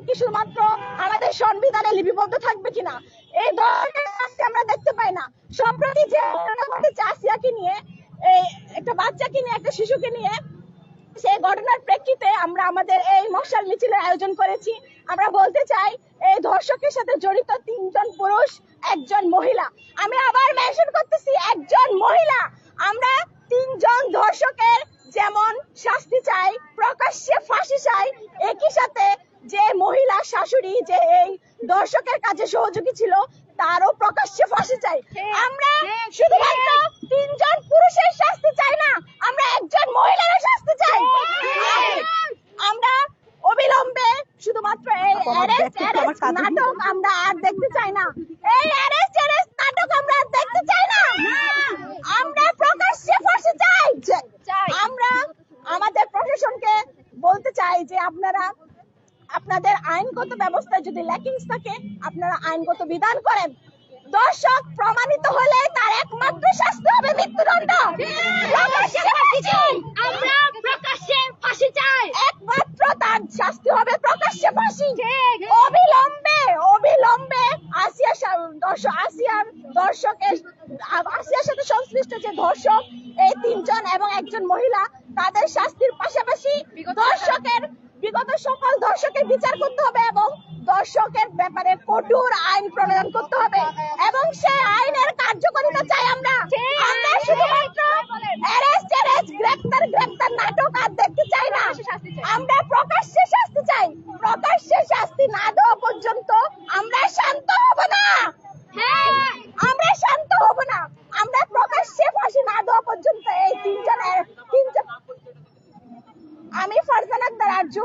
কি শুধুমাত্র আমাদের সংবিধানে লিপিবদ্ধ থাকবে কিনা, এই ধরনের শাস্তি আমরা দেখতে পাই না। সম্প্রতি যে ঘটনা ঘটেছে আসিয়াকে নিয়ে, একটা বাচ্চাকে নিয়ে, একটা শিশুকে নিয়ে, সেই ঘটনার প্রেক্ষিতে আমরা আমাদের এই মশাল মিছিলের আয়োজন করেছি। আমরা বলতে চাই, এই ধর্ষকের সাথে জড়িত 3 জন পুরুষ, 1 জন মহিলা। আমি আবার মেনশন করতেছি, 1 জন মহিলা। আমরা 3 জন ধর্ষকের যেমন শাস্তি চাই, প্রকাশ্যে ফাঁসি চাই, একই সাথে যে মহিলা শাশুড়ি যে এই ধর্ষকের কাজে সহযোগী ছিল তারও প্রকাশ্যে ফাঁসি চাই। আমরা শুধুমাত্র 3 জন পুরুষের শাস্তি চাই না, আমরা 1 জন মহিলার শাস্তি চাই। আমরা অবিলম্বে শুধুমাত্র এই অ্যারেস্ট নাটক আমরা আর দেখতে চাই না। এই অ্যারেস্ট নাটক আমরা আর দেখতে চাই না। আমরা প্রকাশ্যে ফাঁসি চাই। আমরা আমাদের প্রশাসনকে বলতে চাই যে আপনারা আপনাদের আইনগত ব্যবস্থায় যদি ল্যাকিংস থাকে, আপনারা আইনগত বিধান করেন। দর্শক প্রমাণিত হলে তার একমাত্র শাস্তি হবে মৃত্যুদণ্ড। আমরা প্রকাশ্যে ফাঁসি চাই, একমাত্র তার শাস্তি হবে প্রকাশ্যে ফাঁসি। অবিলম্বে আসিয়ার সাথে সংশ্লিষ্ট যে ধর্ষক, এই 3 জন এবং 1 জন মহিলা, তাদের শাস্তির পাশাপাশি দর্শকের বিগত সকল দর্শকের বিচার করতে হবে এবং দর্শকের ব্যাপারে কঠোর আইন প্রণয়ন করতে হবে এবং সেই আইনের কার্যকারিতা চাই। আমরা শুধুমাত্র গ্রেপ্তার নাটক আর দেখতে চাই না। আমরা প্রকাশ্যে শাস্তি চাই। প্রকাশ্যে শাস্তি না দেওয়া পর্যন্ত আমরা শান্ত হব না। আমরা শান্ত হব না। আমরা প্রকাশ্যে ফাঁসি না দেওয়া পর্যন্ত এই 3 জন। আমি ফারজানা আক্তার আরজু,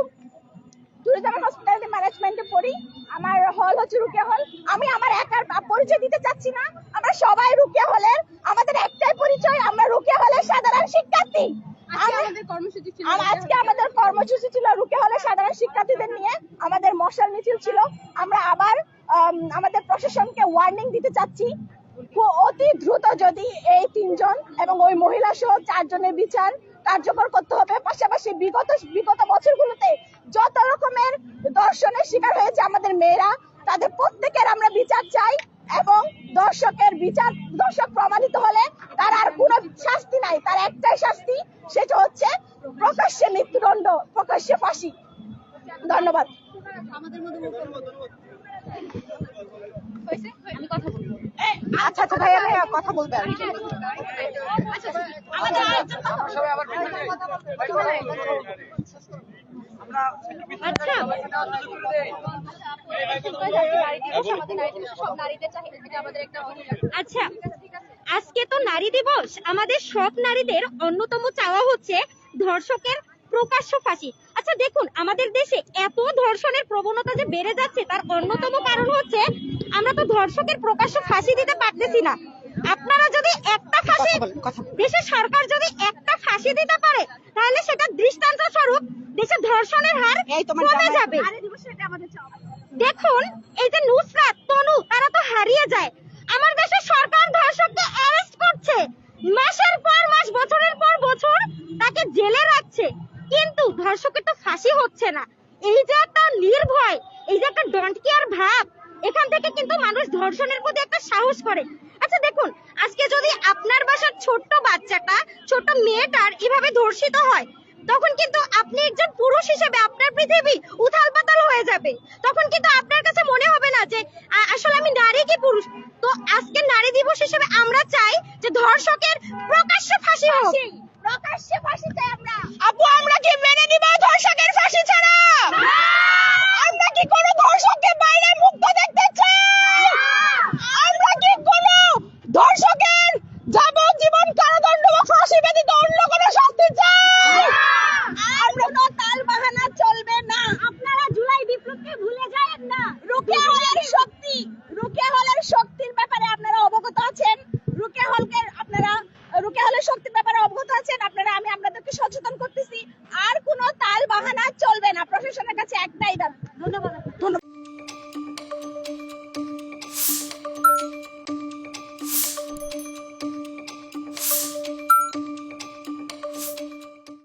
ট্যুরিজম হসপিটালিটি ম্যানেজমেন্টে পড়ি। আমার হল হচ্ছে রুকিয়া হল। আমি আমার একার পরিচয় দিতে চাচ্ছি না, আমরা সবাই রুকিয়া হলের। আমাদের একটাই পরিচয়, আমরা রুকিয়া হলের সাধারণ শিক্ষার্থী। আজকে আমাদের কর্মসূচি ছিল রুকিয়া হলের সাধারণ শিক্ষার্থীদের নিয়ে, আমাদের মশাল মিছিল ছিল। আমরা আবার আমাদের প্রশাসনকে ওয়ার্নিং দিতে চাচ্ছি, অতি দ্রুত যদি এই 3 জন এবং ওই মহিলা সহ 4 জনের বিচার কার্যকর করতে হবে। পাশাপাশি বিগত বছরগুলোতে যত রকমের ধর্ষণের শিকার হয়েছে আমাদের মেয়েরা, তাদের প্রত্যেকের আমরা বিচার চাই এবং দর্শক প্রমাণিত হলে তার আর কোনো শাস্তি নাই, তার একটাই শাস্তি, সেটা হচ্ছে প্রকাশ্যে মৃত্যুদণ্ড, প্রকাশ্যে ফাঁসি। ধন্যবাদ। আচ্ছা ভাইয়া কথা বলবেন। আচ্ছা, আজকে তো নারী দিবস, আমাদের সব নারীদের অন্যতম চাওয়া হচ্ছে ধর্ষকের প্রকাশ্য ফাঁসি। আচ্ছা দেখুন, আমাদের দেশে এত ধর্ষণের প্রবণতা যে বেড়ে যাচ্ছে, তার অন্যতম কারণ হচ্ছে আমরা তো ধর্ষকের প্রকাশ্য ফাঁসি দিতে পারতেছি না। আপনারা যদি একটা ফাঁসি, দেশের সরকার যদি একটা ফাঁসি দিতে পারে, তাহলে সেটা দৃষ্টান্ত স্বরূপ দেশে ধর্ষণের হার কমে যাবে। দেখুন, এই যে নুসরাত, তনু, তারা তো হারিয়ে যায়। আমার দেশের সরকার ধর্ষককে অ্যারেস্ট করছে, মাসের পর মাস, বছরের পর বছর তাকে জেলে রাখছে, কিন্তু ধর্ষকের তো ফাঁসি হচ্ছে না। এই যে একটা নির্ভয়, এই যে একটা ডোন্ট কেয়ার ভাব, এখান থেকে কিন্তু মানুষ ধর্ষণের প্রতি একটা সাহস করে। আচ্ছা দেখুন, আজকে যদি আপনার বাসার ছোট্ট বাচ্চাটা, ছোট মেয়েটার এভাবে ধর্ষিত হয়, তখন কিন্তু আপনি একজন পুরুষ হিসেবে আপনার পৃথিবী উথাল পাতাল হয়ে যাবে। তখন কিন্তু আপনার কাছে মনে হবে না যে আসলে আমি নারী কি পুরুষ। তো আজকে নারী দিবস হিসেবে আমরা চাই যে ধর্ষকের প্রকাশ্যে ফাঁসি হোক। প্রকাশ্যে ফাঁসি চাই আমরা। আপু, আমরা কি মেনে নিব ধর্ষকের ফাঁসি ছাড়া? আমরা কি কোনো ধর্ষককে বাইরে মুক্ত দেখতে চাই? আমরা কি কোনো ধর্ষকের যাবজ্জীবন কারাদণ্ড বা ফাঁসি ব্যতীত অন্য কোনো শাস্তি চাই? আর কোনো তাল বাহানা চলবে না। আপনারা জুলাই বিপ্লবকে ভুলে যাবেন না। রুকিয়া